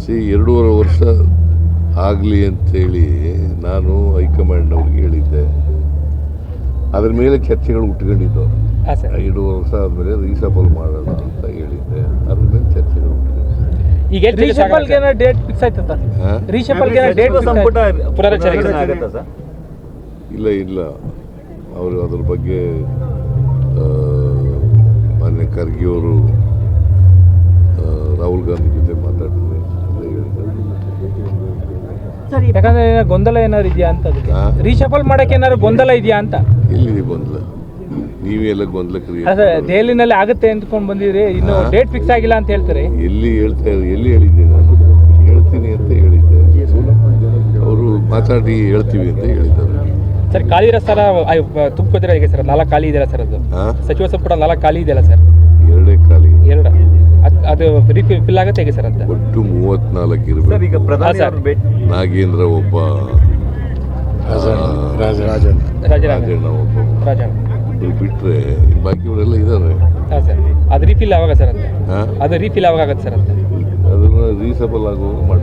2.5 ವರ್ಷ ಆಗಲಿ ಅಂತೇಳಿ ನಾನು ಹೈಕಮಾಂಡ್ನವ್ರಿಗೆ ಹೇಳಿದ್ದೆ. ಅದ್ರ ಮೇಲೆ ಚರ್ಚೆಗಳು ಹುಟ್ಕೊಂಡಿದ್ದು. 2 ವರ್ಷ ಆದಮೇಲೆ ರೀಸಫಲ್ ಮಾಡೋಣ ಅಂತ ಹೇಳಿದ್ದೆ. ಅದ್ರ ಮೇಲೆ ಚರ್ಚೆಗಳು ಈಗ ರೀಶಫಲ್ಗೆ ಡೇಟ್ ಫಿಕ್ಸ್ ಆಯ್ತಾ ಸರ್? ರೀಶಫಲ್ಗೆ ಡೇಟ್ ಸಂಪುಟ ಪುನರಚನೆಗೆ ಆಗುತ್ತಾ ಸರ್? ಇಲ್ಲ ಅವರು ಅದ್ರ ಬಗ್ಗೆ ಮಾನ್ಯ ಖರ್ಗೆ ಅವರು ರಾಹುಲ್ ಗಾಂಧಿ ಜೊತೆ ಮಾತಾಡ್ತೀನಿ ಅಂತ ಹೇಳಿದ್ದಾರೆ. ಯಾಕಂದ್ರೆ ಗೊಂದಲ ಏನಾದ್ರು ಇದೆಯಾ ಅಂತ, ರೀಶಫಲ್ ಮಾಡಕ್ಕೆ ಏನಾದ್ರು ಗೊಂದಲ ಇದೆಯಾ ಅಂತ? ಎಲ್ಲಿದೆ ಗೊಂದಲ? ನೀವೆಲ್ಲ ಗೊಂದಲ ಕ್ರಿಯೇಟ್ ದೆಹಲಿನಲ್ಲಿ ಆಗುತ್ತೆ ಅಂದ್ಕೊಂಡು ಬಂದಿದ್ರಿ, ಇನ್ನು ಡೇಟ್ ಫಿಕ್ಸ್ ಆಗಿಲ್ಲ ಅಂತ ಹೇಳ್ತಾರೆ. ಎಲ್ಲಿ ಹೇಳಿದ್ದೆ ನಾನು? ಹೇಳ್ತೀನಿ ಅಂತ ಹೇಳಿದ್ದೆ. ಅವರು ಮಾತಾಡಿ ಹೇಳ್ತೀವಿ ಅಂತ ಹೇಳಿದ್ದಾರೆ. ಸರ್, ಖಾಲಿ ಇರೋ ಸರ್ ತುಂಬಿದ್ರೆ ಹೇಗೆ ಸರ್? 4 ಖಾಲಿ ಇದೆಯಲ್ಲ ಸರ್? ಅದು ಸಚಿವ ಸಂಪುಟ 4 ಖಾಲಿ ಇದೆಯಲ್ಲ ಸರ್? 2 ಖಾಲಿ. ಅದು ಫಿಲ್ ಆಗುತ್ತೆ ಹೇಗೆ ಸರ್ ಅಂತ? ಒಟ್ಟು 34 ಇರಬೇಕು. ಈಗ ಪ್ರಧಾನಿ ನಾಗೇಂದ್ರ ಒಬ್ಬ, ರಾಜಣ್ಣ ಒಬ್ಬ ಬಿಟ್ರೆ ಬಾಕಿಯವರೆಲ್ಲ ಇದ್ದಾರೆ. ಸರ್, ಅದು ರೀಫಿಲ್ ಯಾವಾಗ ಸರ್ ಅಂತ? ಅದು ರೀಫಿಲ್ ಯಾವಾಗ ಆಗುತ್ತೆ ಸರ್ ಅಂತ? ಅದನ್ನ ರೀಸಬಲ್ ಆಗುವಾಗ